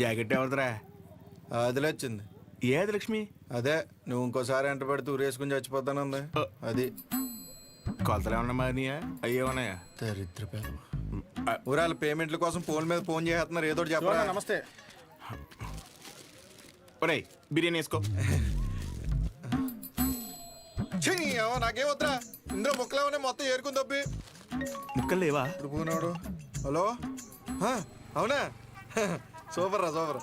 Jacket ఎవరిదిరా? అదిలే వచ్చింది. ఏది లక్ష్మి? అదే నువ్వు ఇంకోసారి ఎంట పెడితే ఊరేసుకుని చచ్చిపోతానుంది. అది కొలతలు ఏమన్నా మారినాయా? అయ్యే ఉన్నాయా? దరిద్ర ఊరాల పేమెంట్ల కోసం ఫోన్ మీద ఫోన్ చేస్తున్నారు. ఏదో చెప్పరా. నమస్తే. ఒరేయ్ బిర్యానీ వేసుకో. నాకేం వద్దా, ఇందులో ముక్కలేమనే మొత్తం ఏరుకుని తప్పి. ముక్కలు లేవా? ఇప్పుడు పోనాడు. హలో, అవునా? సూపర్ రా, సూపర్.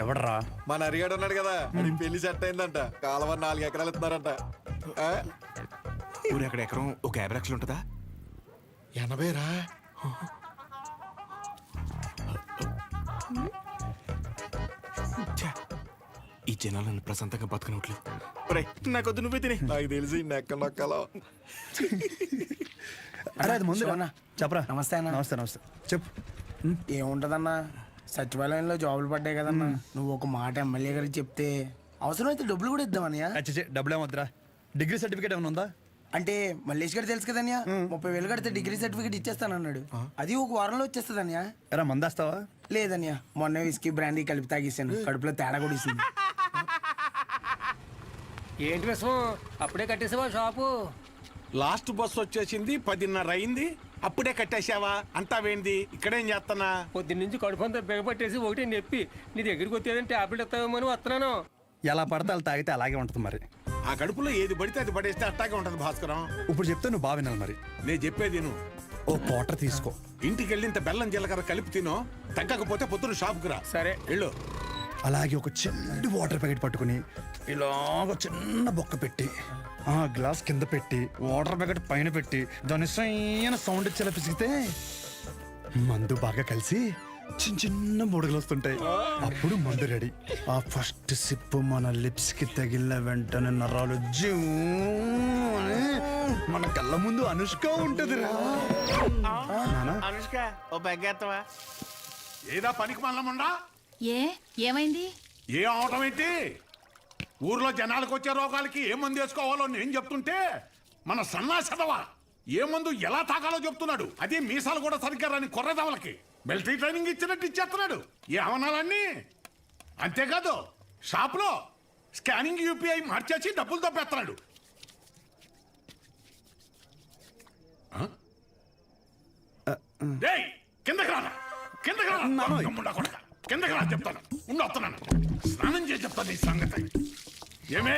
ఎవడరా? మన అరిగాడు ఉన్నాడు కదా, అది పెళ్లి సెట్ అయిందంట. కాలువ 4 ఎకరాలు ఇస్తున్నారంట. ఊరు ఎక్కడ ఎకరం ఒక 50 లక్షలు ఉంటుందా? 80 రా. ఈ జనాలు నన్ను ప్రశాంతంగా బతకనట్లేదు. ఒరేయ్ నాకొద్దు, నువ్వే తినే. నాకు తెలిసి నెక్క నొక్కలో. అరే అది ముందు చెప్పరా. నమస్తే అన్న. నమస్తే నమస్తే. చెప్పు. ఏముంటదన్నా, సచివాలయంలో జాబులు పడ్డాయి కదన్నా. నువ్వు ఒక మాట ఎమ్మెల్యే గారికి చెప్తే అవసరమైతే డబ్బులు కూడా ఇద్దామన్నయ్య. అచ్చే డబ్బులు ఏమొద్దురా. డిగ్రీ సర్టిఫికేట్ ఏమైనా ఉందా? అంటే మల్లేష్ గారు తెలుసు కదన్యా, 30,000 కడితే డిగ్రీ సర్టిఫికేట్ ఇచ్చేస్తానన్నాడు. అది ఒక వారంలో వచ్చేస్తుందన్యా. ఎరా మందేస్తావా? లేదన్యా, మొన్న విస్కీ బ్రాండీ కలిపి తాగేసాను. కడుపులో తేడా కూడా ఇస్తుంది. ఏంటి విషయం? అప్పుడే కట్టేసావా షాపు? లాస్ట్ బస్ వచ్చేసింది, 10:30 అయింది, అప్పుడే కట్టేసావా? అంతా వేంది, ఇక్కడేం చేస్తానా? పొద్దున్నుంచి కడుపంతా బిగపట్టేసి ఒకటి నొప్పి. నీ దగ్గరికి వచ్చేదంటే టాబ్లెట్ ఇస్తావేమో అని వస్తున్నాను. ఎలా పడితే అలా తాగితే అలాగే ఉంటుంది మరి. ఆ కడుపులో ఏది పడితే అది పడేస్తే అట్టాగే ఉంటది భాస్కరం. ఇప్పుడు చెప్తే నువ్వు బాగా వినాలి మరి. నేను చెప్పేది నువ్వు ఓ క్వార్టర్ తీసుకో. ఇంటికి వెళ్ళి ఇంత బెల్లం జీలకర్ర కలిపి తినో, తగ్గకపోతే పొద్దున షాప్కి రా. సరే వెళ్ళు. అలాగే ఒక చిన్న వాటర్ ప్యాకెట్ పట్టుకుని ఇలాగ చిన్న బొక్క పెట్టి ఆ గ్లాస్ కింద పెట్టి వాటర్ ప్యాకెట్ పైన పెట్టి దాని సైన సౌండ్ ఇచ్చేలా పిసిగితే మందు బాగా కలిసి చిన్న చిన్న బుడగలు వస్తుంటాయి. అప్పుడు మందు రెడీ. ఆ ఫస్ట్ సిప్ మన లిప్స్ కి తగిలిన వెంటనే నరాలు జూ అని మన కళ్ళ ముందు అనుష్క ఉంటది రా. అనుష్క ఓ బెగ్గేత్తవా? ఏదా పనికి మల్లముండా? ఏమైంది? ఏ అవటం ఏంటి? ఊర్లో జనాలకు వచ్చే రోగాలకి ఏ మందు వేసుకోవాలో నేను చెప్తుంటే మన సన్నాసదవా ఏ మందు ఎలా తాగాలో చెప్తున్నాడు. అదే మీసాలు కూడా సరిగ్గా రాని కొర్రదవలకి మిలిటరీ ట్రైనింగ్ ఇచ్చినట్టు ఇచ్చేస్తున్నాడు. ఏ అవనాలన్నీ అంతేకాదు, షాప్లో స్కానింగ్ యూపీఐ మార్చేసి డబ్బులు తప్పేస్తున్నాడు. కిందకి రానా, కిందకి రా, కిందకి రా చెప్తాను. వస్తున్నాను, స్నానం చేసి చెప్తాను ఈ సంగతి. ఏమే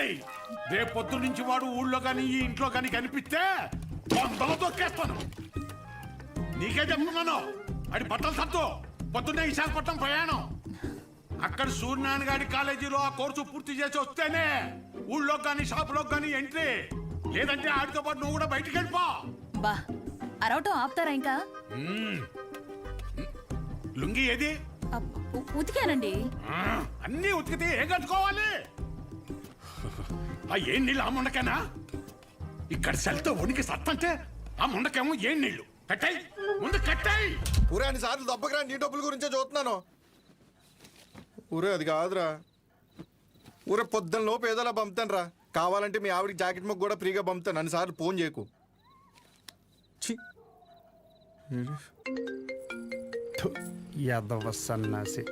రేపు పొద్దు నుంచి వాడు ఊళ్ళో కానీ ఈ ఇంట్లో కానీ కనిపిస్తే వందలు తొక్కేస్తాను. నీకే చెప్తున్నాను, అది బట్టలు సత్తు. పొద్దున్నే విశాఖపట్నం ప్రయాణం. అక్కడ సూర్యనారాయణ గారి కాలేజీలో ఆ కోర్సు పూర్తి చేసి వస్తేనే ఊళ్ళో కానీ షాపులో కానీ ఎంట్రీ. లేదంటే ఆడితో పాటు నువ్వు కూడా బయటికి వెళ్ళిపో. బా అరవటం ఆపుతారా ఇంకా? లుంగి ఏది? ఉతికానండి. అన్నీ ఉతికితే ఏం కట్టుకోవాలి? ఆ ఏం నీళ్ళు ఆ ముండకేనా? ఇక్కడ సెల్తో ఉనికి సత్తంటే ఆ ముండకేమో ఏం నీళ్లు? కట్టాయి, ముందు కట్టాయి. ఊరే అన్ని సార్లు దెబ్బకి రా, నీ డబ్బుల గురించే చూస్తున్నాను. ఊరే అది కాదురా. ఊరే పొద్దున్న లోపు ఏదోలా పంపుతాను రా. కావాలంటే మీ ఆవిడికి జాకెట్ ముక్క కూడా ఫ్రీగా పంపుతాను. అన్నిసార్లు ఫోన్ చేయకు. యాదవ సన్నాసి.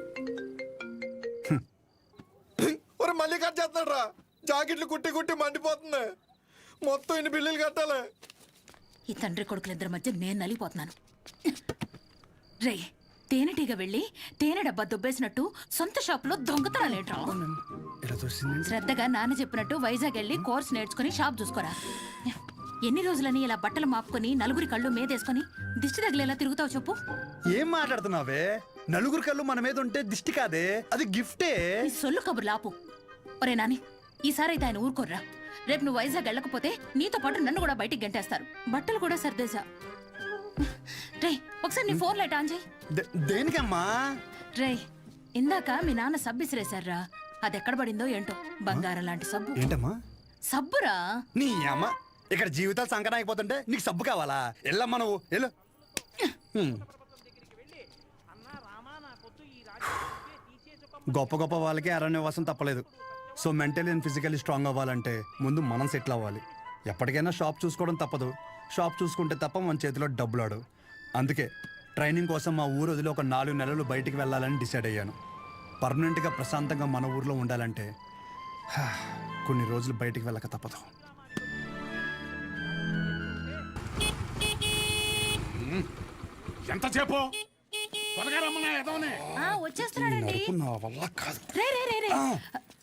ఒరే మళ్ళీ కట్ చేస్తాడు రా. జాకెట్లు కుట్టి కుట్టి మండిపోతుంది. మొత్తం ఇన్ని బిల్లులు కట్టాలి. ఈ తండ్రి కొడుకులిద్దరి మధ్య నేను నలిగిపోతున్నాను. రే తేనెటీగ వెళ్ళి తేనె డబ్బా దుబ్బేసినట్టు సొంత షాప్ లో దొంగతనాలేంట్రా? శ్రద్ధగా నాన్న చెప్పినట్టు వైజాగ్ వెళ్ళి కోర్స్ నేర్చుకుని షాప్ చూసుకోరా. ఎన్ని రోజులని ఇలా బట్టలు మాపుకొని నలుగురి కళ్ళు మీదేసుకొని దిష్టి తగిలేలా తిరుగుతావు చెప్పు? ఏం మాట్లాడుతున్నావే? నలుగురు కళ్ళు మన మీద ఉంటే దిష్టి కాదే, అది గిఫ్టే. ఈ సొల్లు కబుర్లు ఆపు. ఒరే నాని, ఈసారి అయితే ఆయన ఊరుకోర్రా. రేపు నువ్వు వైజాగ్ వెళ్ళకపోతే నీతో పాటు నన్ను కూడా బయటికి గంటేస్తారు. బట్టలు కూడా సర్దేశా. రే ఒకసారి నీ ఫోన్ లైట్ ఆన్ చేయి. దేనికమ్మా? రే ఇందాక మీ నాన్న సబ్బు ఇసిరేశారా, అది ఎక్కడ పడిందో ఏంటో. బంగారం లాంటి సబ్బు. ఏంటమ్మా? సబ్బురా. నీ అమ్మ, ఇక్కడ జీవితాలు సంకటం అయిపోతుంటే నీకు సబ్బు కావాలా? వెళ్ళమ్మా నువ్వు వెళ్ళు. గొప్ప గొప్ప వాళ్ళకి అరణ్యవాసం తప్పలేదు. So mentally and physically strong అవ్వాలంటే ముందు మనం సెటిల్ అవ్వాలి. ఎప్పటికైనా షాప్ చూసుకోవడం తప్పదు. షాప్ చూసుకుంటే తప్ప మన చేతిలో డబ్బులు ఆడు. అందుకే ట్రైనింగ్ కోసం మా ఊరు వదిలి ఒక 4 నెలలు బయటికి వెళ్ళాలని డిసైడ్ అయ్యాను. పర్మనెంట్గా ప్రశాంతంగా మన ఊర్లో ఉండాలంటే కొన్ని రోజులు బయటికి వెళ్ళక తప్పదు. ఎంతసేపు త్వరగా రమ్మన్నా ఎదవనే. వచ్చేస్తున్నాడండి. నడుపు నా వల్ల కాదు. రే రే రే రే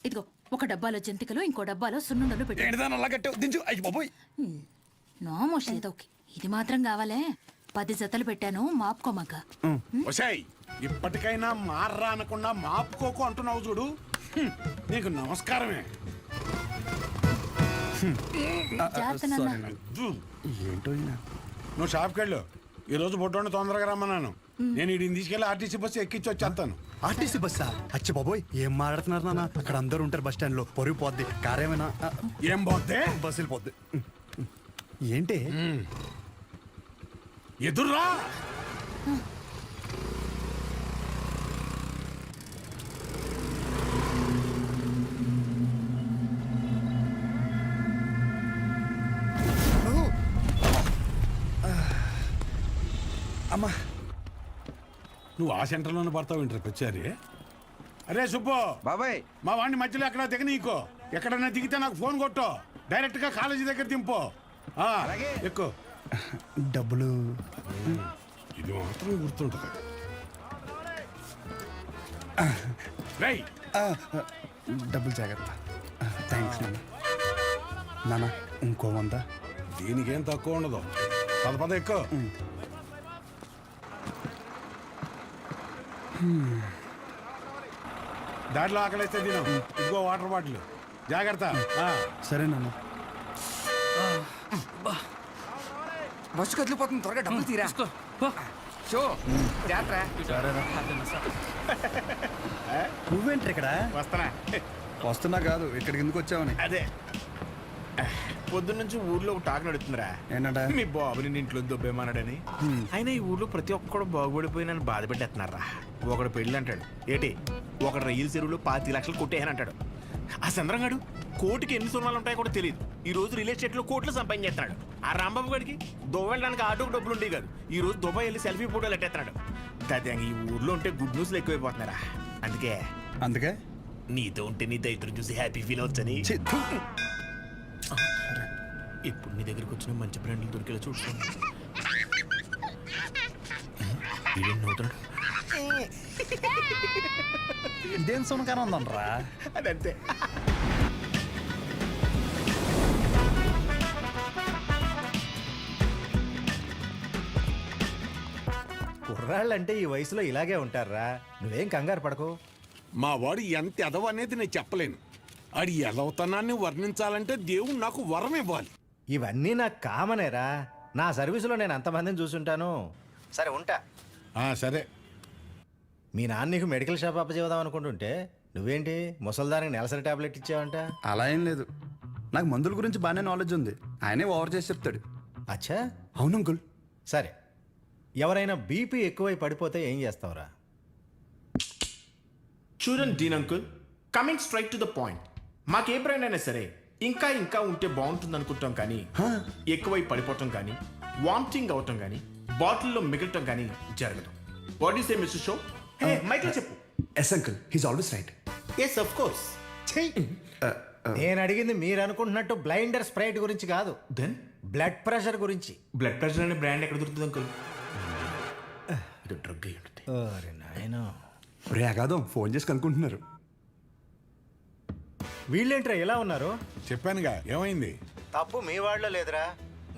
ఇదిగో ఒక డబ్బాలో జంతికలు ఇంకో డబ్బాలో సున్నుండలు పెట్టి ఏంటిదాన్ని అలా కట్టావు? దించు. అయ్యి బాబోయ్. నోమోష్ ఏదో ఇది మాత్రం కావాలే 10 జతలు పెట్టాను మాపుకోమాక. ఒసేయ్ ఇప్పటికైనా మార్రా అనకుండా మాపుకోకు అంటున్నావు చూడు. నీకు నమస్కారమే. జాగ్రత్త నాన్న. ఏంటో ఈయన. నువ్వు షాప్కి వెళ్ళు. ఈ రోజు బొడ్డోని తొందరగా రమ్మన్నాను. నేను వీడిని తీసుకెళ్ళి ఆర్టీసీ బస్సు ఎక్కించి వచ్చేస్తాను. ఆర్టీసీ బస్సా? అచ్చి బాబోయ్, ఏం మాట్లాడుతున్నారు నాన్న? అక్కడ అందరూ ఉంటారు బస్ స్టాండ్ లో. పొరుగు పోద్ది. కారేమైనా ఏం పోతే బస్సు వెళ్ళిపోద్ది. ఏంటి ఎదుర్రా. అమ్మా, నువ్వు ఆ సెంటర్లోనే పడతావు ఇంటర్ వచ్చారి. అరే సుబ్బు బాబాయ్, మా వాడిని మధ్యలో ఎక్కడ దిగనీకో. ఎక్కడన్నా దిగితే నాకు ఫోన్ కొట్టు. డైరెక్ట్ గా కాలేజీ దగ్గర దింపు. ఎక్కువ డబ్బులు ఇది మాత్రం గుర్తుంటుంది. రేయ్ డబ్బులు జాగ్రత్త. థ్యాంక్స్ నాన్న. నాన్న ఇంకో 100. దీనికేం తక్కువ ఉండదు. పద ఎక్కువ. దాంట్లో ఆకలిస్తే తిను. ఇదిగో వాటర్ బాటిల్. జాగ్రత్త. సరే నాన్న. బస్సు కదిలిపోతుంది, త్వరగా డబ్బులు తీరా. షో నువ్వేంటి ఇక్కడ? వస్తానా? వస్తున్నా కాదు, ఇక్కడికి ఎందుకు వచ్చావని. అదే పొద్దున్నుంచి ఊర్లో ఒక టాక్ నడుతుందిరా. ఏంటంట? మీ బాబుని నీ ఇంట్లో దొబ్బేమన్నాడని. అయినా ఈ ఊర్లో ప్రతి ఒక్కడు బాగుపడిపోయి నన్ను బాధ పెట్టేస్తున్నారా. ఒకడు పెళ్ళి అంటాడు. ఏటి ఒకడు రైలు చెరువులో 5 లక్షలు కొట్టేయని అంటాడు. ఆ చంద్రంగాడు కోటికి ఎన్ని సున్నాలు ఉంటాయో కూడా తెలియదు. ఈ రోజు రియల్ ఎస్టేట్ లో కోట్లు సంపాదించేస్తున్నాడు. ఆ రాంబాబు గడికి దుబాయ్ వెళ్ళడానికి ఆటోకి డబ్బులు ఉండేవి కాదు. ఈ రోజు దుబాయ్ వెళ్ళి సెల్ఫీ ఫోటోలు ఎట్టేస్తున్నాడు. దాదాపు ఈ ఊర్లో ఉంటే గుడ్ న్యూస్లు ఎక్కువైపోతున్నారా. అందుకే నీతో ఉంటే నీ దైత్రం చూసి హ్యాపీ ఫీల్ అవచ్చని ఇప్పుడు నీ దగ్గరికి వచ్చిన మంచి బ్రాండ్లు దొరికేలా చూసుకోండి. ఇదేం సునకాన ఉందనరా? అదంతే. కుర్రాళ్ళంటే ఈ వయసులో ఇలాగే ఉంటారా. నువ్వేం కంగారు పడకు. మా వాడు ఎంత ఎదవ అనేది నేను చెప్పలేను. ఆడి ఎదవతనాన్ని వర్ణించాలంటే దేవుడు నాకు వరం ఇవ్వాలి. ఇవన్నీ నాకు కామనేరా. నా సర్వీసులో నేను అంతమందిని చూసుంటాను. సరే ఉంటా. సరే. మీ నాన్న నీకు మెడికల్ షాప్ అప్పచేద్దాం అనుకుంటుంటే నువ్వేంటి ముసల్దానికి నెలసరి టాబ్లెట్ ఇచ్చావంట? అలా ఏం లేదు. నాకు మందుల గురించి బాగానే నాలెడ్జ్ ఉంది. ఆయనే ఓవర్ చేసి చెప్తాడు. అచ్చా, అవును అంకుల్. సరే. ఎవరైనా బీపీ ఎక్కువై పడిపోతే ఏం చేస్తావురా? చూడండి Dean uncle, coming straight to the point. మాకే బ్రాండ్ అయినా సరే ఇంకా ఇంకా ఉంటే బాగుంటుంది అనుకుంటాం, కానీ ఎక్కువై పడిపోవటం కానీ వామిటింగ్ అవటం కానీ బాటిల్లో మిగలటం కానీ జరగదు. What is a mister show? Michael చెప్పు. Yes uncle, he's always right. Yes of course. నేను అడిగింది మీరు అనుకుంటున్నట్టు బ్లైండర్ స్ప్రైట్ గురించి కాదు, దెన్ బ్లడ్ ప్రెషర్ గురించి. బ్లడ్ ప్రెషర్ అనే బ్రాండ్ ఎక్కడ దొరుకుతుంది అంకుల్? ఇది డ్రగ్ అయి ఉంటుంది. ఓరి నాయనో. రే అగాదం, ఫోన్ చేసి కనుక్కుంటున్నారు. వీళ్ళేంట్రా ఎలా ఉన్నారు? చెప్పానుగా ఏమైంది. తప్పు మీ వాళ్ళలో లేదురా,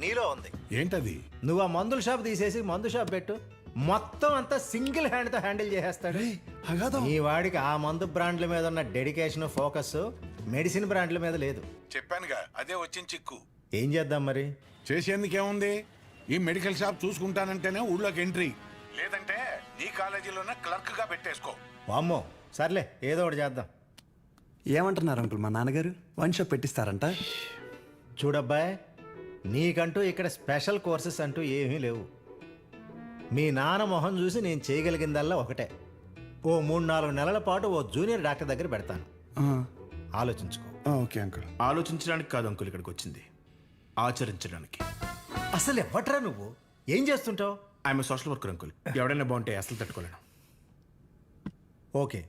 నీలో ఉంది. ఏంటది? నువ్వు ఆ మందుల షాప్ తీసేసి మందు షాప్ పెట్టు, మొత్తం అంతా సింగిల్ హ్యాండ్తో హ్యాండిల్ చేసేస్తాడు. ఈ వాడికి ఆ మందు బ్రాండ్ల మీద ఉన్న డెడికేషన్, ఫోకస్ మెడిసిన్ బ్రాండ్ల మీద లేదు. చెప్పానుగా అదే వచ్చిన చిక్కు. ఏం చేద్దాం మరి? చేసేందుకేముంది, ఈ మెడికల్ షాప్ చూసుకుంటానంటేనే ఊళ్ళోకి ఎంట్రీ, లేదంటే నీ కాలేజీలోనే క్లర్క్ గా పెట్టేసుకో. వామ్మో, సర్లే ఏదో ఒకటి చేద్దాం. ఏమంటున్నారు అంకుల్? మా నాన్నగారు వన్ షాప్ పెట్టిస్తారంట. చూడబ్బాయ్, నీకంటూ ఇక్కడ స్పెషల్ కోర్సెస్ అంటూ ఏమీ లేవు. మీ నాన్న మొహం చూసి నేను చేయగలిగిందల్లా ఒకటే, ఓ 3-4 నెలల పాటు ఓ జూనియర్ డాక్టర్ దగ్గర పెడతాను. ఆలోచించుకో. Okay uncle. ఆలోచించడానికి కాదు అంకుల్ ఇక్కడికి వచ్చింది, ఆచరించడానికి. అసలు ఎవ్వట్రా నువ్వు? ఏం చేస్తుంటావు? I'm social worker uncle. ఎవడైనా బాగుంటే అసలు తట్టుకోలేను. ఓకే,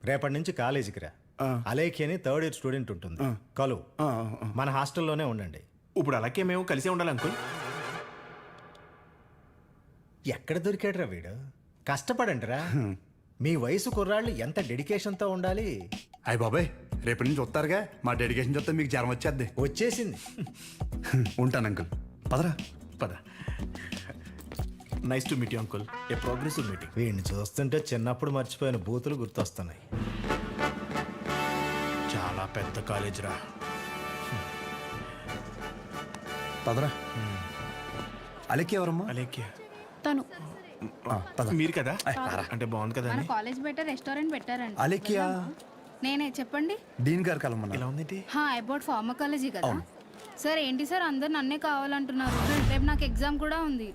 రేపటి నుంచి కాలేజీకి రా. అలేఖి అని థర్డ్ ఇయర్ స్టూడెంట్ ఉంటుంది, కలు. మన హాస్టల్లోనే ఉండండి. ఇప్పుడు అలాగే మేము కలిసే ఉండాలి అంకుల్. ఎక్కడ దొరికాడురా వీడు? కష్టపడండిరా. మీ వయసు కుర్రాళ్ళు ఎంత డెడికేషన్తో ఉండాలి. అయ్య బాబాయ్, రేపటి నుంచి వస్తారుగా, మా డెడికేషన్ చూస్తే మీకు జ్వరం వచ్చేద్ది. వచ్చేసింది. ఉంటాను అంకుల్. పదరా. పద. Nice to meet you uncle. A progressive meeting. వీడిని చూస్తుంటే చిన్నప్పుడు మర్చిపోయిన బూతులు గుర్తొస్తున్నాయి. చాలా పెద్ద కాలేజ్ రా. పదరా. అలెక్కి ఎవరమ్మా? అలేఖ్య తను మీరు కదా? అంటే బాగుంది కదా మన అని. కాలేజ్ బయట రెస్టారెంట్ పెట్టారండి. అలెక్కియా? నేనే చెప్పండి. డీన్ గారు కలమన్నా. ఎలా ఉందేంటి? అబౌట్ ఫార్మకాలజీ కదా సార్. ఏంటి సార్ అందరు నన్నే కావాలంటున్నారు? రేపు నాకు ఎగ్జామ్ కూడా ఉంది.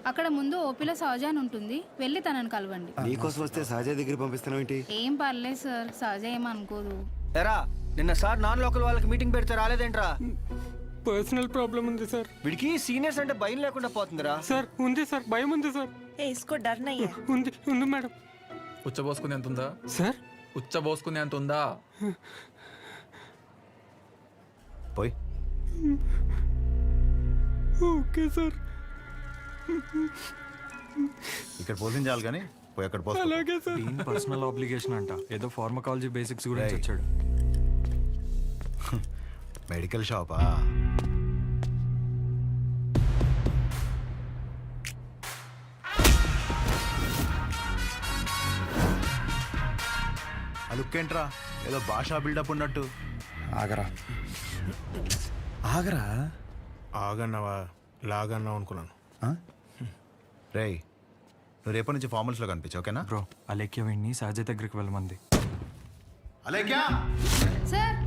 అక్కడ ముందు ఓపీలో సహజ అని ఉంటుంది, వెళ్ళి తనని కలవండి. నీకోసం వస్తే సహజ దగ్గర పంపిస్తున్నావు ఏంటి? ఏం పర్లేదు సార్, సహజ ఏమనుకోదు. ఎరా నిన్న సార్ నాన్ లోకల్ వాళ్ళకి మీటింగ్ పెడితే రాలేదేంట్రా? పర్సనల్ ప్రాబ్లం ఉంది సార్. వీడికి సీనియర్స్ అంటే భయం లేకుండా పోతుందిరా. సార్ ఉంది సార్, భయం ఉంది సార్. ఉంది ఉంది మేడం. ఉచ్చబోసుకునే ఎంత ఉందా సార్? ఉచ్చబోసుకునే అంత ఉందా? పోయి ఓకే సార్. ఇక్కడ పోషించాలి కానీ పోయి అక్కడ పోస్తా. అలాగే సార్. పర్సనల్ ఆబ్లిగేషన్ అంట, ఏదో ఫార్మకాలజీ బేసిక్స్ గురించి వచ్చాడు. మెడికల్ షాపా? ఆ లుక్ ఏంట్రా, ఏదో భాషా బిల్డప్ ఉన్నట్టు. ఆగరా ఆగరా. ఆగన్నావా లాగన్నావు అనుకున్నాను. రేయ్, నువ్వు రేపటి నుంచి ఫార్మల్స్లో కనిపించు, ఓకేనా? బ్రో, అలేఖ్య వీడిని సహజ దగ్గరికి వెళ్ళమంది. అలేఖ్యా, సార్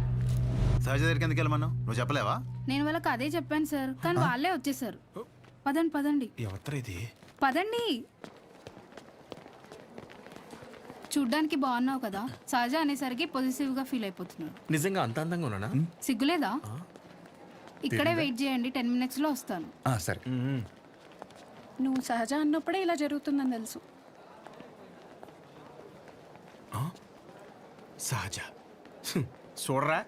సహజ దగ్గరికి ఎందుకు వెళ్ళమన్నావు? నువ్వు చెప్పలేవా? నేను వాళ్ళకి అదే చెప్పాను సార్, కానీ వాళ్ళే వచ్చేసారు. పదండి పదండి ఎవరు ఇది? పదండి. చూడ్డానికి బాగున్నావు కదా, సహజ అనేసరికి పొజిటివ్ గా ఫీల్ అయిపోతున్నాడు. నిజంగా అంత అందంగా ఉన్నానా? సిగ్గులేదా? ఇక్కడే వెయిట్ చేయండి, 10 minutes లో వస్తాను. సరే. నువ్వు సహజ అన్నప్పుడే ఇలా జరుగుతుందని తెలుసు. సహజ. చూడరా,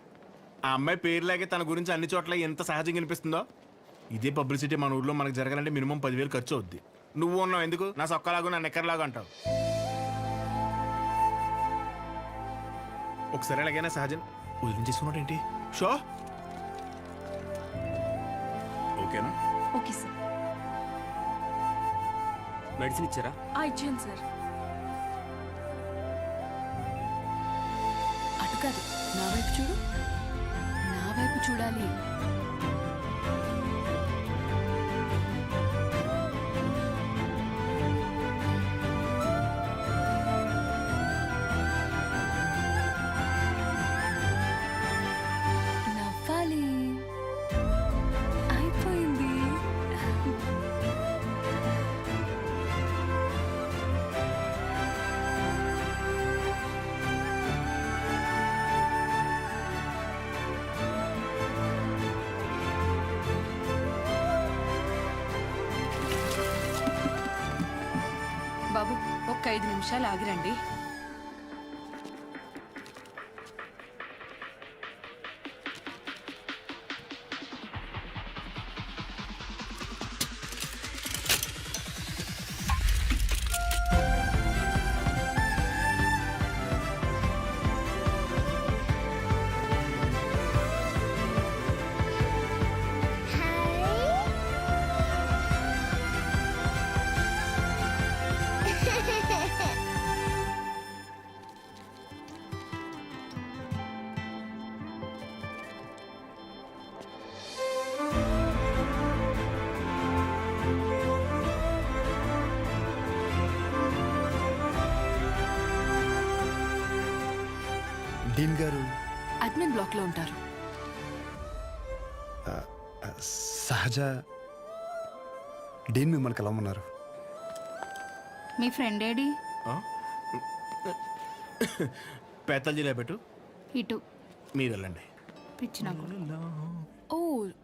ఆ అమ్మాయి పేరులాగే తన గురించి అన్ని చోట్ల ఎంత సహజంగా అనిపిస్తుందో. ఇదే పబ్లిసిటీ మన ఊర్లో మనకు జరగాలంటే మినిమం 10,000 ఖర్చు అవుద్ది. నువ్వు ఉన్నావు ఎందుకు? నా సొక్కలాగా నా నెక్కర్లాగా అంటావు. ఒకసారి ఎలాగైనా సహజం వదిలించేసుకున్నాడు ఏంటి? షో ఓకేనా? Okay sir. మెడిసిన్ ఇచ్చారా? ఇచ్చాను సార్. అటు కాదు, నా వైపు చూడు. నా వైపు చూడాలి. నవ్వాలి. అయిపోయింది. బాబు, ఒక్క 5 నిమిషాలు ఆగిరండి. డీన్ గారు అడ్మిన్ బ్లాక్ లో ఉంటారు. సహజ, డీన్ మిమ్మల్ని కలవమన్నారు. మీ ఫ్రెండ్ ఏడి? పేతల్జీలో పెట్టు, ఇటు మీరు వెళ్ళండి. పిచ్చిన ఓ,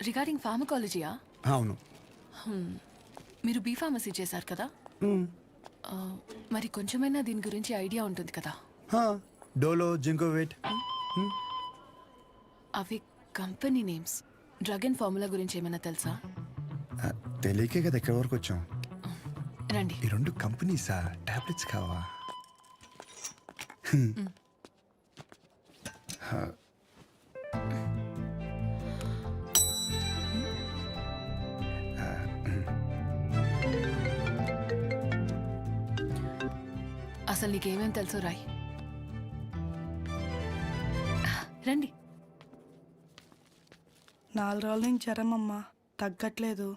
రిగార్డింగ్ ఫార్మకాలజీయా? అవును. మీరు బీ ఫార్మసీ చేశారు కదా? మరి కొంచెమైనా దీని గురించి ఐడియా ఉంటుంది కదా? డోలో జింకోవేట్. అవి company names. Drug and formula గురించి ఏమైనా తెలుసా? తెలియకే కదా ఎక్కడి వరకు వచ్చాం. రండి. ఈ రెండు కంపెనీసా? టాబ్లెట్స్ కావా? అసలు నీకేమేం తెలుసు రాయ్. రండి. 4 రోజుల నుంచి జ్వరం అమ్మా, తగ్గట్లేదు.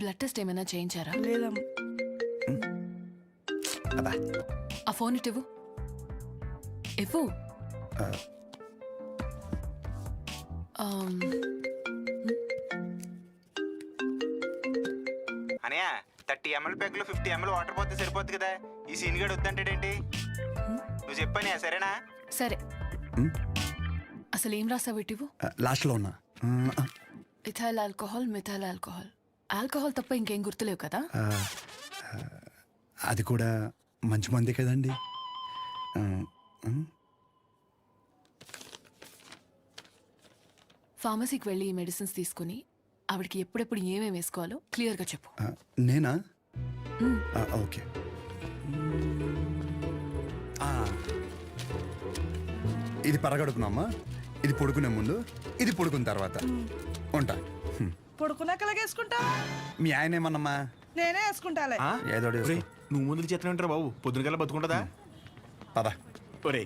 బ్లడ్ టెస్ట్ ఏమైనా చేయించారా? లేదమ్మా. ఆ ఫోన్ ఇటు ఇవ్వు. ఇవ్వు. అనయా 30 ml ప్యాక్లో 50 ml వాటర్ పోతే సరిపోద్ది కదా. ఈ సీన్ గడు వద్దంటాడేంటి? నువ్వు చెప్పానే సరేనా? సరే. అసలు ఏం రాసావు ఇటు ఇవ్వు. లాస్ట్లో ఉన్నా. Ethyl alcohol, methyl alcohol. Alcohol తప్ప ఇంకేం గుర్తులేవు కదా? అది కూడా మంచి మంది కదండి. ఫార్మసీకి వెళ్ళి ఈ మెడిసిన్స్ తీసుకుని ఆవిడకి ఎప్పుడెప్పుడు ఏమేమి వేసుకోవాలో క్లియర్గా చెప్పు. నేనా? ఓకే. ఇది పరగడుపునమ్మా, ఇది పడుకునే ముందు, ఇది పడుకున్న తర్వాత. ఉంటా. పడుకున్నాక వేసుకుంటా. మీ ఆయన ఏమన్నమ్మా? నేనే వేసుకుంటాలే. ఏదో నువ్వు ముందుకు చేతనే బాబు, పొద్దున కల్లా బతుకుంటుందా? పద. ఒరే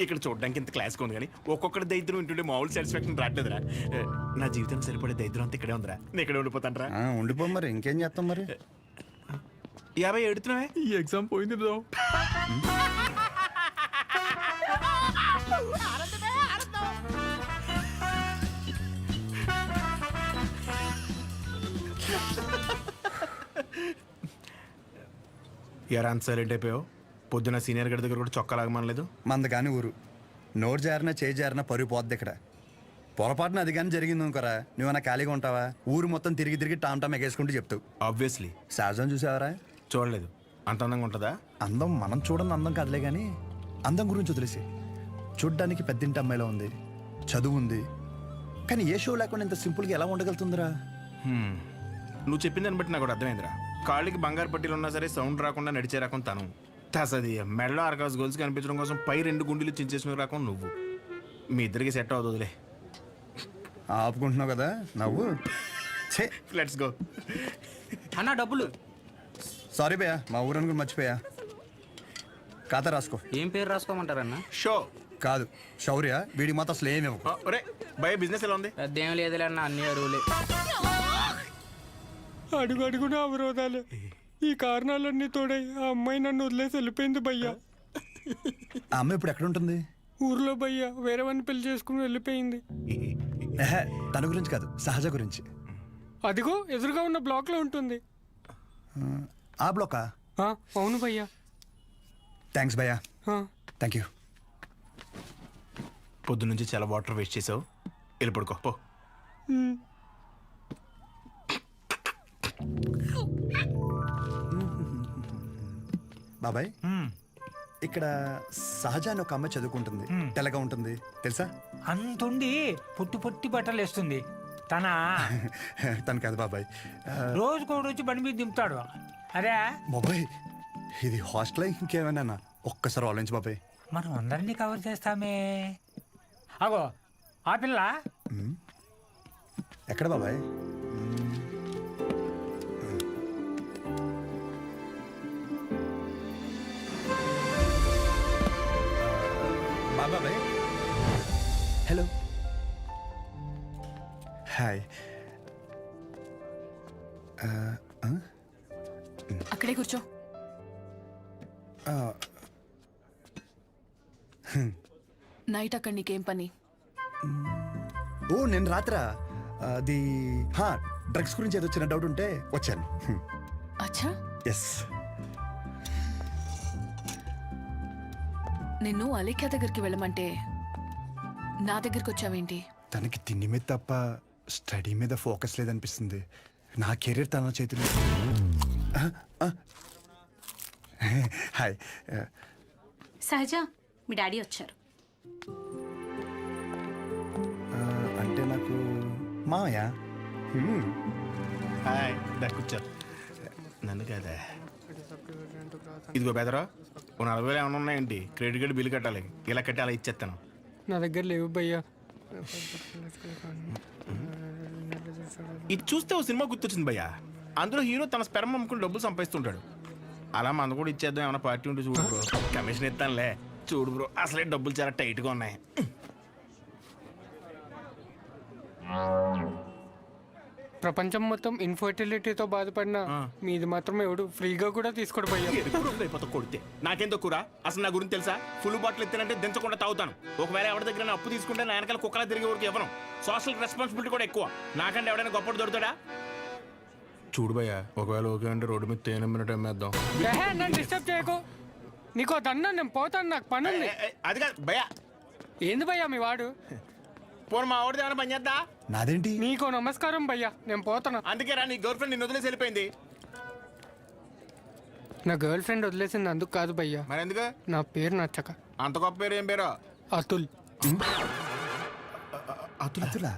ఇక్కడ చూడడానికి ఇంత క్లాస్గా ఉంది కానీ ఒక్కొక్కటి దరిద్రం వింటుండే మామూలు సాటిస్ఫాక్షన్ రావట్లేదురా. నా జీవితం సరిపడే దరిద్రం అంతా ఇక్కడే ఉందిరా. నేను ఇక్కడే ఉండిపోతాను రా. ఉండిపో మరి, ఇంకేం చేస్తాం మరి. 50 ఎడుతున్నావే. ఈ ఎగ్జామ్ పోయింది బ్రో. ఎరా అంత సైలెంట్ అయిపోయావు? పొద్దున సీనియర్ గడి దగ్గర కూడా చొక్కా లాగమనలేదు. మంద కానీ ఊరు నోరు జారినా చేయి జారినా పరుగు పోద్ది ఇక్కడ. పొరపాటున అది కానీ జరిగింది అనుకోరా, నువ్వన్నా ఖాళీగా ఉంటావా? ఊరు మొత్తం తిరిగి తిరిగి టామ్ టామ్ ఎగేసుకుంటూ చెప్తావు. ఆబ్వియస్లీ. సహజం చూసావరా? చూడలేదు. అంత అందంగా ఉంటుందా? అందం మనం చూడని అందం కాదులే కానీ అందం గురించి వదిలేసి, చూడ్డానికి పెద్దింటి అమ్మాయిలో ఉంది, చదువు ఉంది, కానీ ఏ షో లేకుండా ఇంత సింపుల్గా ఎలా ఉండగలుగుతుందిరా? నువ్వు చెప్పిన దాన్ని బట్టి నాకు కూడా అర్థమైందిరా. కాళ్ళకి బంగారు పట్టీలు ఉన్నా సరే సౌండ్ రాకుండా నడిచే రకం తను. తసది మెడలో ఆర్కాస్ గోల్స్ కనిపించడం కోసం పై 2 గుండెలు చించేసిన రకం నువ్వు. మీ ఇద్దరికి సెట్ అవుతుందిలే. ఆపుకుంటున్నావు కదా నవ్వు. Let's go. అన్న డబ్బులు. సారీ భయ్యా, మా ఊరని కూడా మర్చిపోయా. ఖాతా రాసుకో. ఏం పేరు రాసుకోమంటారన్న? షో కాదు శౌర్య, వీడికి మాత్రం అసలు ఏమి ఇవ్వకు. ఒరే భయ బిజినెస్ ఎలా ఉంది? పెద్ద ఏం లేదులే అన్న, అన్ని అరువులే. అడుగు అడుగున అవరోధాలే. ఈ కారణాలన్నీ తోడై ఆ అమ్మాయి నన్ను వదిలేసి వెళ్ళిపోయింది భయ్యా. ఆ అమ్మాయి ఇప్పుడు ఎక్కడ ఉంటుంది? ఊర్లో భయ్యా వేరే వాడిని పెళ్లి చేసుకుని వెళ్ళిపోయింది. తన గురించి కాదు, సహజ గురించి. అదిగో ఎదురుగా ఉన్న బ్లాక్ లో ఉంటుంది. ఆ బ్లాకా? అవును భయ్యా. థ్యాంక్స్ భయ్యా. Thank you. పొద్దున్నుంచి చాలా వాటర్ వేస్ట్ చేసావు, వెళ్ళి పడుకో పో. బాబాయ్, ఇక్కడ సహజ అని ఒక అమ్మాయి చదువుకుంటుంది, తెల్లగా ఉంటుంది తెలుసా? అంతుండి పొట్టి పొట్టి బట్టలు వేస్తుంది. తను కాదు బాబాయ్, రోజుకో రోజు బండి మీద దింపుతాడు. అరే బాబాయ్ ఇది హాస్టల్ ఇంకేమైనా? ఒక్కసారి ఆలోచించు బాబాయ్. మనం అందరినీ కవర్ చేస్తామే. అగో ఆ పిల్ల ఎక్కడ బాబాయ్? బాబాయ్ హలో హాయ్. అక్కడే కూర్చో. నైట్ అక్కడ నీకేం పని? ఓ నేను రాత్రా అది డ్రగ్స్ గురించి ఏదో చిన్న డౌట్ ఉంటే వచ్చాను. అచ్చా. ఎస్. నిన్ను అలేఖ్య దగ్గరికి వెళ్ళమంటే నా దగ్గరికి వచ్చావేంటి? తనకి తిండి మీద తప్ప స్టడీ మీద ఫోకస్ లేదనిపిస్తుంది. నా కెరీర్ తన చేతిలో. హాయ్. సహజ మీ డాడీ వచ్చారు. అంటే నాకు మామయ్య. హాయ్ కూర్చోరు. నన్ను కదా ఇదిగో బెదరా, ఓ 40,000 ఏమైనా ఉన్నాయండి? క్రెడిట్ కార్డు బిల్లు కట్టాలి, ఇలా కట్టి అలా ఇచ్చేస్తాను. నా దగ్గర లేవు భయ్యా. ఇది చూస్తే ఓ సినిమా గుర్తొచ్చింది భయ్యా. అందులో హీరో తన స్పెర్మ్ అమ్ముకుని డబ్బులు సంపాదిస్తుంటాడు. అలా మన కూడా ఇచ్చేద్దాం, ఏమైనా పార్టీ ఉంటే చూడు బ్రో. కమిషన్ ఇస్తానులే. చూడు బ్రో, అసలే డబ్బులు చాలా టైట్గా ఉన్నాయి. ప్రపంచం మొత్తం ఇన్ఫర్టిలిటీతో బాధపడిన మీది మాత్రం ఎవడు ఫ్రీగా కూడా తీసుకోడు భయ్యా. అయిపోతా కొడితే నాకేం తక్కువ. అసలు నా గురించి తెలుసా? ఫుల్ బాటిల్ ఎత్తానంటే దించకుండా తాగుతాను. ఒకవేళ ఎవరి దగ్గర అప్పు తీసుకుంటే నా వెనకాల కుక్కలా తిరిగే వరకు ఇవ్వను. సోషల్ రెస్పాన్సిబిలిటీ కూడా ఎక్కువ. నాకంటే ఎవడైనా గొప్పడు దొరుకుతాడా? చూడు భయ్యా, ఒకవేళ ఓకే అంటే రోడ్డు మీద తేనె మినిట్ అమ్మేద్దాం. నన్ను డిస్టర్బ్ చేయకు. నీకు దన్నా, నేను పోతాను, నాకు పని ఉంది. అది కాదు భయ్యా. ఏంది భయ్యా మీ వాడు? పోను మా ఆవిడది ఏమైనా పని చేద్దా? నాదేంటి? నీకు నమస్కారం భయ్యా, నేను పోతాను. అందుకే రా, నీ గర్ల్ ఫ్రెండ్ నిన్ను వదిలేసి వెళ్ళిపోయింది. నా గర్ల్ ఫ్రెండ్ వదిలేసింది అందుకు కాదు భయ్యా. మరి ఎందుకు? నా పేరు నచ్చక. అంత గొప్ప పేరు ఏం పేరు? అతుల్. అతులా?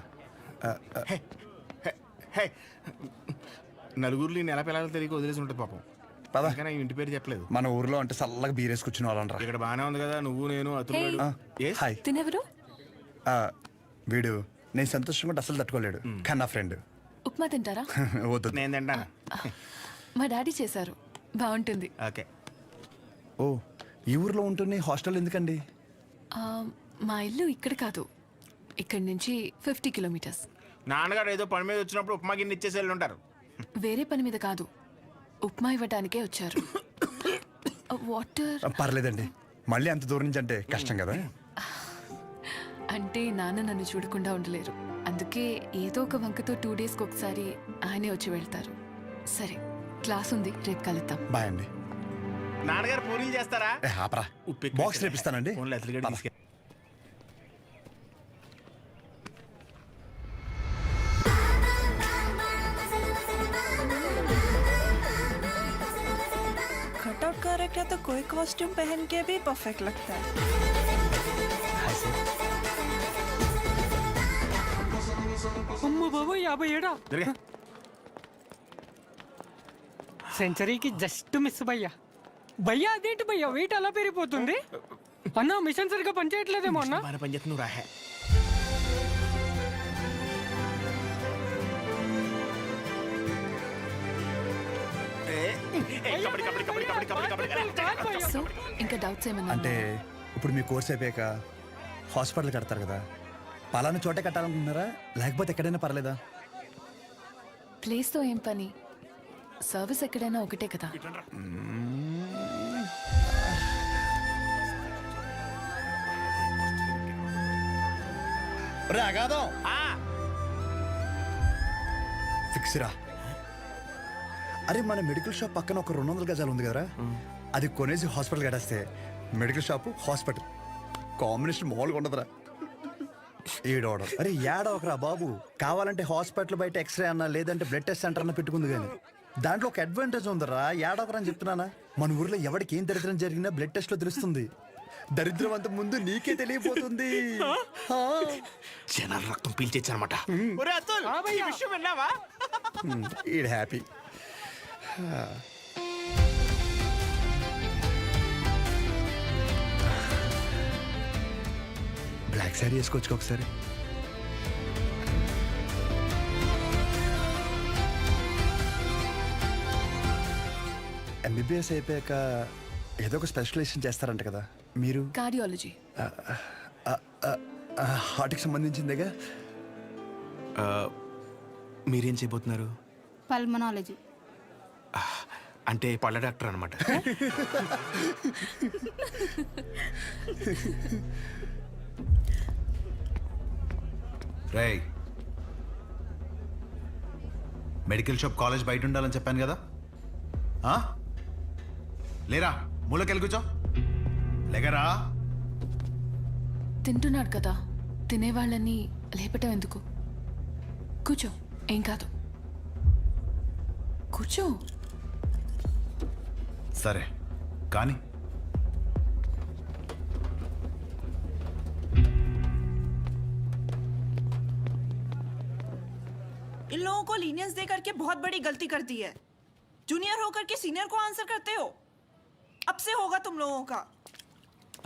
నలుగురిలో నెల పిల్లలు తిరిగి వదిలేసి ఉంటుంది పాపం. కానీ ఇంటి పేరు చెప్పలేదు. మన ఊర్లో అంటే చల్లగా బీరేసుకొచ్చిన వాళ్ళనరా. ఇక్కడ బానే ఉంది కదా, నువ్వు నేను అతులు. హాయ్. తినెవరు? వీడు నేను సంతోషంగా ఉంటే అసలు తట్టుకోలేడు, కానీ నా ఫ్రెండ్. ఉప్మా తింటారా? వద్దు. నేను తింటాను. మా డాడీ చేశారు, బాగుంటుంది. ఓకే. ఓ, ఈ ఊర్లో ఉంటుంది, హాస్టల్ ఎందుకండి? మా ఇల్లు ఇక్కడ కాదు, ఇక్కడి నుంచి 50 కిలోమీటర్స్. నాన్నగారు ఏదో పని మీద వచ్చినప్పుడు ఉప్మా గిన్నె ఇచ్చేసి వెళ్ళి ఉంటారు. వేరే పని మీద కాదు, ఉప్మా ఇవ్వడానికే వచ్చారు. వాటర్? పర్లేదండి, మళ్ళీ అంత దూరం నుంచి అంటే కష్టం కదా. అంటే నాన్న నన్ను చూడకుండా ఉండలేరు, అందుకే ఏదో ఒక వంకతో 2 డేస్కి ఒకసారి ఆయనే వచ్చి వెళ్తారు. సరే, క్లాస్ ఉంది, రేపు కలుద్దాం. బాయ్ అండి. నాన్నగారు పూరీలు చేస్తారా? ఆపరా, బాక్స్ రేపిస్తానండి. कटआउट कैरेक्टर तो कोई कॉस्ट्यूम पहन के भी परफेक्ट लगता है. అమ్మ బాబు 57. సెంచరీకి జస్ట్ మిస్ భయ్యా. భయ్యా అదేంటి భయ్యా వెయిట్ అలా పెరిగిపోతుంది? అన్న మిషన్ సరిగ్గా పనిచేయట్లేదేమో అన్న. పని చేస్తు నువ్వు రాహే. సో ఇంకా డౌట్స్ ఏమన్నా? అంటే ఇప్పుడు మీ కోర్స్ అయిపోయాక హాస్పిటల్ కడతారు కదా, పలానా చోటే కట్టాలనుకుంటున్నారా లేకపోతే ఎక్కడైనా పర్లేదా? ప్లేస్తో ఏం పని, సర్వీస్ ఎక్కడైనా ఒకటే కదా. రాగాదో ఫిక్స్ రా. అరే, మన మెడికల్ షాప్ పక్కన ఒక 200 గజాలు ఉంది కదరా, అది కొనేసి హాస్పిటల్ కట్టేస్తే మెడికల్ షాప్ హాస్పిటల్ కాంబినేషన్ మామూలుగా ఉండదురా. ఏడవడం అరే ఏడవకరా బాబు, కావాలంటే హాస్పిటల్ బయట ఎక్స్రే అన్నా లేదంటే బ్లడ్ టెస్ట్ సెంటర్ అన్న పెట్టుకుంది, కానీ దాంట్లో ఒక అడ్వాంటేజ్ ఉందరా. ఏడవకరా అని చెప్తున్నానా. మన ఊర్లో ఎవరికి ఏం దరిద్రం జరిగినా బ్లడ్ టెస్ట్ లో తెలుస్తుంది. దరిద్రం అంత ముందు నీకే తెలియపోతుంది. జనాల రక్తం పీల్చేచ్చనమాట. ఈడ్ హ్యాపీ. బ్లాక్ శారీ వేసుకోవచ్చు ఒకసారి. ఎంబీబీఎస్ అయిపోయాక ఏదో ఒక స్పెషలైజేషన్ చేస్తారంట కదా మీరు? కార్డియాలజీ. హార్ట్కి సంబంధించిందేగా. మీరేం చేయబోతున్నారు? పల్మనాలజీ. అంటే పళ్ళ డాక్టర్ అనమాట. రేయ్, మెడికల్ షాప్ కాలేజ్ బయట ఉండాలని చెప్పాను కదా, లేరా మూలకెళ్ళి కూర్చో. లేకరా. తింటున్నాడు కదా, తినేవాళ్ళని లేపటం ఎందుకు? కూర్చో, ఏం కాదు, కూర్చో. సరే కానీ लीनियंस दे करके बहुत बड़ी गलती कर दी है। जूनियर होकर के सीनियर को आंसर करते हो। अब से होगा तुम लोगों का।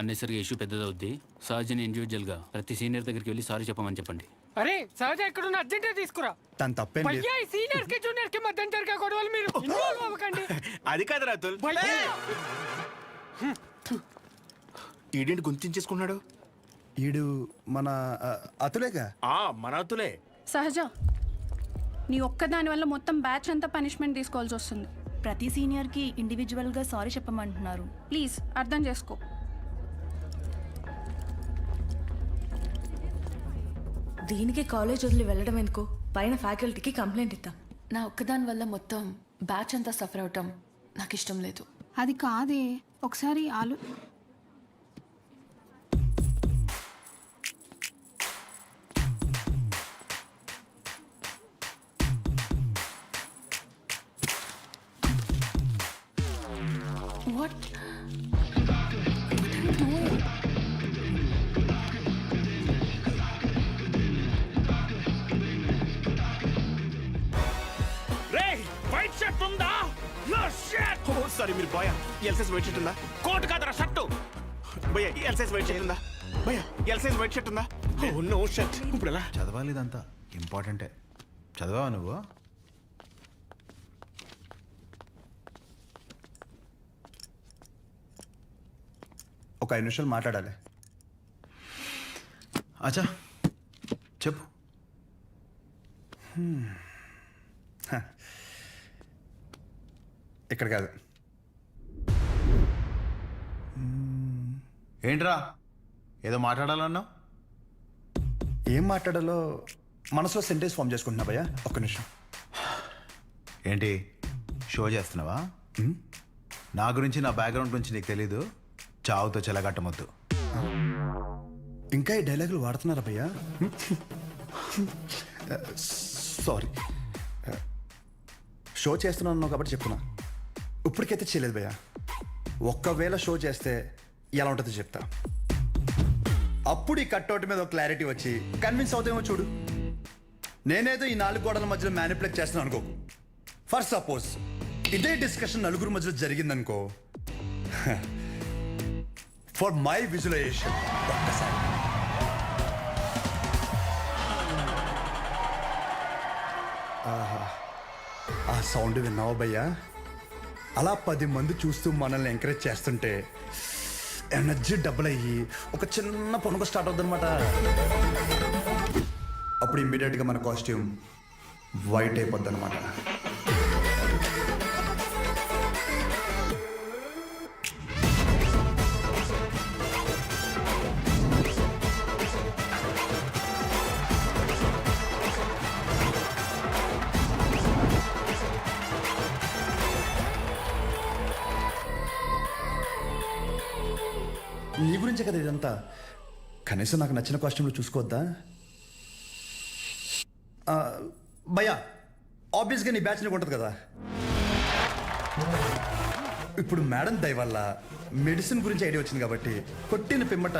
అన్నెసరిగా ఇష్యూ పెద్దదవుద్ది. సహజని ఇండివిజువల్గా ప్రతి సీనియర్ దగ్గరికి వెళ్ళి సారీ చెప్పమని చెప్పండి. అరే సహజ ఎక్కడున్న అర్జెంట్ తీసుకురా. తను తప్పేం లేదు. భయ్యా ఈ సీనియర్ కి జూనియర్ కి మధ్య జరిగే గొడవలు మీరు ఇన్వాల్వ్ అవ్వకండి. అది కాదు రాతుల్. భయ్యా ఈడేంటి గుంతించేసుకున్నాడు? ఈడు మన అతులేగా. మన అతులే. సహజ, నీ ఒక్కదాని వల్ల మొత్తం బ్యాచ్ అంతా పనిష్మెంట్ తీసుకోవాల్సి వస్తుంది. ప్రతి సీనియర్ కి ఇండివిజువల్ గా సారీ చెప్పమంటున్నారు. ప్లీజ్ అర్థం చేసుకో. దీనికి కాలేజ్ వదిలి వెళ్ళడం ఎందుకు? పైన ఫ్యాకల్టీకి కంప్లైంట్ ఇద్దాం. నా ఒక్కదాని వల్ల మొత్తం బ్యాచ్ అంతా సఫర్ అవటం నాకు ఇష్టం లేదు. అది కాదే, ఒకసారి వాట్? వైట్ షర్ట్ ఉందా? సారీ మీరు boy. L size white shirt ఉందా? కోట్ కాదరా షర్టు. భయ్యా ఎల్ సైజ్ వైట్ షర్ట్ ఉందా? భయ్యా ఎల్ సైజ్ వైట్ షర్ట్ ఉందా? No shirt. ఇప్పుడు ఎలా చదవాలి ఇదంతా ఇంపార్టెంటే. చదవా నువ్వు? ఒక 5 నిమిషాలు మాట్లాడాలి. అచ్చా చెప్పు. ఇక్కడ కాదు. ఏంట్రా ఏదో మాట్లాడాలన్నావు? ఏం మాట్లాడాలో మనసులో సెంటెన్స్ ఫామ్ చేసుకుంటున్నా భయ్యా. ఒక్క నిమిషం. ఏంటి షో చేస్తున్నావా? నా గురించి నా బ్యాక్గ్రౌండ్ గురించి నీకు తెలీదు. చావుతో చెలగట్టమొద్దు. ఇంకా ఈ డైలాగులు వాడుతున్నారా భయ్యా? సారీ. షో చేస్తున్నాను కాబట్టి చెప్తున్నా. ఇప్పటికైతే చేయలేదు భయ్యా. ఒక్కవేళ షో చేస్తే ఎలా ఉంటుందో చెప్తా. అప్పుడు ఈ కట్అవుట్ మీద ఒక క్లారిటీ వచ్చి కన్విన్స్ అవుతామో చూడు. నేనేదో ఈ 4 గోడల మధ్యలో మ్యానిపులేట్ చేస్తున్నాను అనుకో. ఫర్ సపోజ్ ఇదే డిస్కషన్ నలుగురు మధ్యలో జరిగిందనుకో. ఫర్ మై విజువలైజేషన్ ఒక్కసారి ఆ సౌండ్ విన్నావా భయ్యా? అలా 10 మంది చూస్తూ మనల్ని ఎంకరేజ్ చేస్తుంటే ఎనర్జీ డబుల్ అయ్యి ఒక చిన్న పొనుక స్టార్ట్ అవుతుంది అనమాట. అప్పుడు ఇమ్మీడియట్గా మన కాస్ట్యూమ్ వైట్ అయిపోద్ది అనమాట. నీ గురించే కదా ఇదంతా. కనీసం నాకు నచ్చిన కాస్ట్యూమ్లో చూసుకోవద్దా భయ్యా? ఆబ్వియస్గా నీ బ్యాచ్ నీకు ఉంటుంది కదా. ఇప్పుడు మేడం దయ వల్ల మెడిసిన్ గురించి ఐడియా వచ్చింది కాబట్టి కొట్టిన పిమ్మట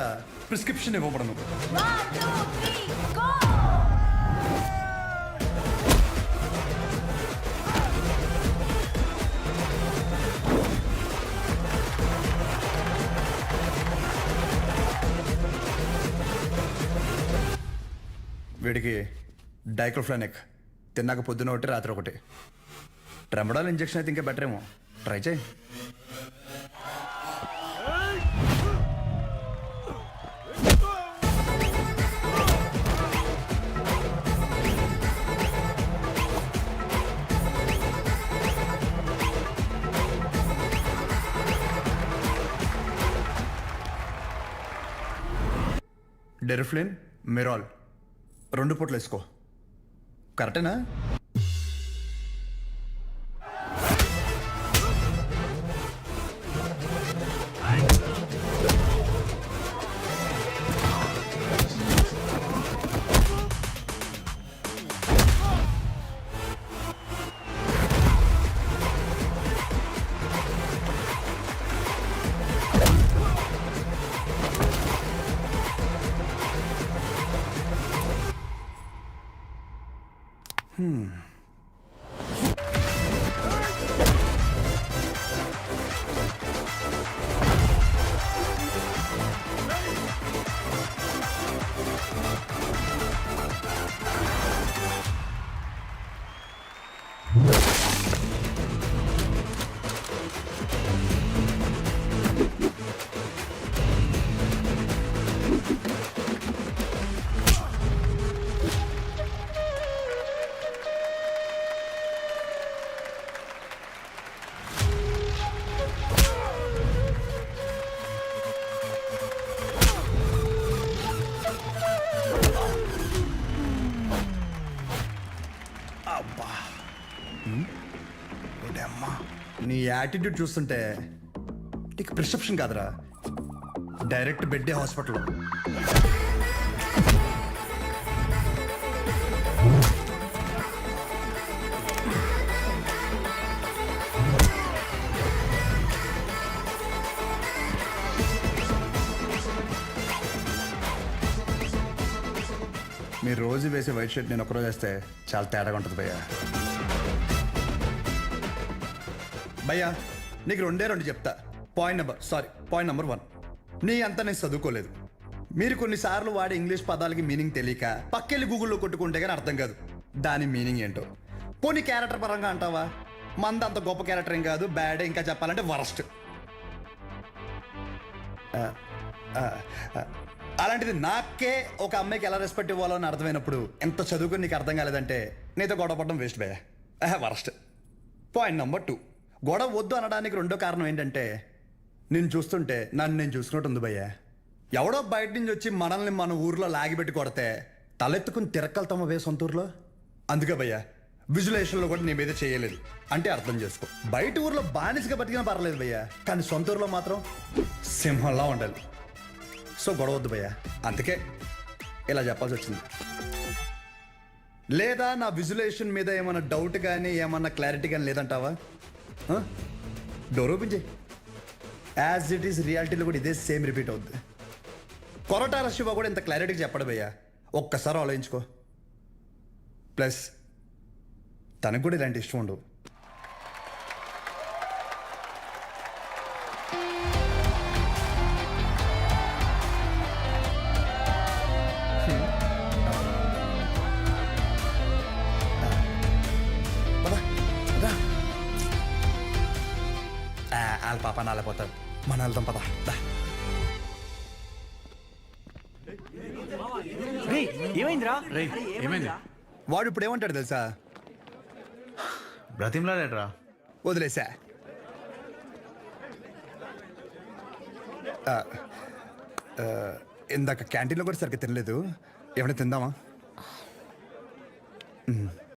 ప్రిస్క్రిప్షన్ ఇవ్వబడను. వీడికి డైక్లోఫెనాక్ తిన్నాక పొద్దున ఒకటి రాత్రి ఒకటి. ట్రెమడాల్ ఇంజెక్షన్ అయితే ఇంకా బెటర్ ఏమో. ట్రై చేయి. డెరిఫ్లిన్, మిరాల్ 2 పూటలు వేసుకో. కరెక్టేనా? నీ యాటిట్యూడ్ చూస్తుంటే నీకు ప్రిస్క్రిప్షన్ కాదురా, డైరెక్ట్ బెడ్డే హాస్పిటల్. మీరు రోజు వేసే వైట్ షర్ట్ నేను ఒకరోజు వేస్తే చాలా తేడాగా ఉంటుంది భయ్యా. భయ్యా నీకు రెండు చెప్తా. పాయింట్ నెంబర్ 1, నీ అంతా నేను చదువుకోలేదు. మీరు కొన్నిసార్లు వాడే ఇంగ్లీష్ పదాలకి మీనింగ్ తెలియక పక్కెళ్ళి గూగుల్లో కొట్టుకుంటే కానీ అర్థం కాదు దాని మీనింగ్ ఏంటో. పోనీ క్యారెక్టర్ పరంగా అంటావా, మంద అంత గొప్ప క్యారెక్టర్ ఏం కాదు, బ్యాడ్, ఇంకా చెప్పాలంటే వరస్ట్. అలాంటిది నాకే ఒక అమ్మాయికి ఎలా రెస్పెక్ట్ ఇవ్వాలో అని అర్థమైనప్పుడు ఎంత చదువుకుని నీకు అర్థం కాలేదంటే నీతో గొడవ పడడం వేస్ట్ భయ్యా, వరస్ట్. పాయింట్ నెంబర్ 2, గొడవ వద్దు అనడానికి రెండో కారణం ఏంటంటే నేను చూస్తుంటే నన్ను నేను చూసుకున్నట్టు ఉంది భయ్యా. ఎవడో బయట నుంచి వచ్చి మనల్ని మన ఊర్లో లాగిపెట్టి కొడితే తలెత్తుకుని తిరక్కలుతామా వే సొంత ఊర్లో. అందుకే భయ్యా విజులేషన్లో కూడా నీ మీద చేయలేదు అంటే అర్థం చేసుకో. బయట ఊర్లో బానిసగా బతికినా పర్లేదు భయ్యా, కానీ సొంత ఊర్లో మాత్రం సింహంలా ఉండాలి. సో గొడవ వద్దు భయ్యా, అందుకే ఇలా చెప్పాల్సి వచ్చింది. లేదా నా విజులేషన్ మీద ఏమైనా డౌట్ కానీ ఏమన్నా క్లారిటీ కానీ లేదంటావా? డోర్ ఓపెన్ చేయి. యాజ్ ఇట్ ఈస్ రియాలిటీలో కూడా ఇదే సేమ్ రిపీట్ అవుద్ది. కొరటాల శివ కూడా ఇంత క్లారిటీగా చెప్పడు భయ్యా, ఒక్కసారి ఆలోచించుకో. ప్లస్ తనకు కూడా ఇలాంటి ఇష్టం ఉండవు. వాళ్ళ పాప నాలేపోతాడు, మన వెళ్దాం పద. ఏమైందిరా? ఏమైంది? వాడు ఇప్పుడు ఏమంటాడు తెలుసా? బ్రతిమ్లాడేట్రా? వదిలేసా. ఇందాక క్యాంటీన్లో కూడా సరిగ్గా తినలేదు, ఏమైనా తిందామా?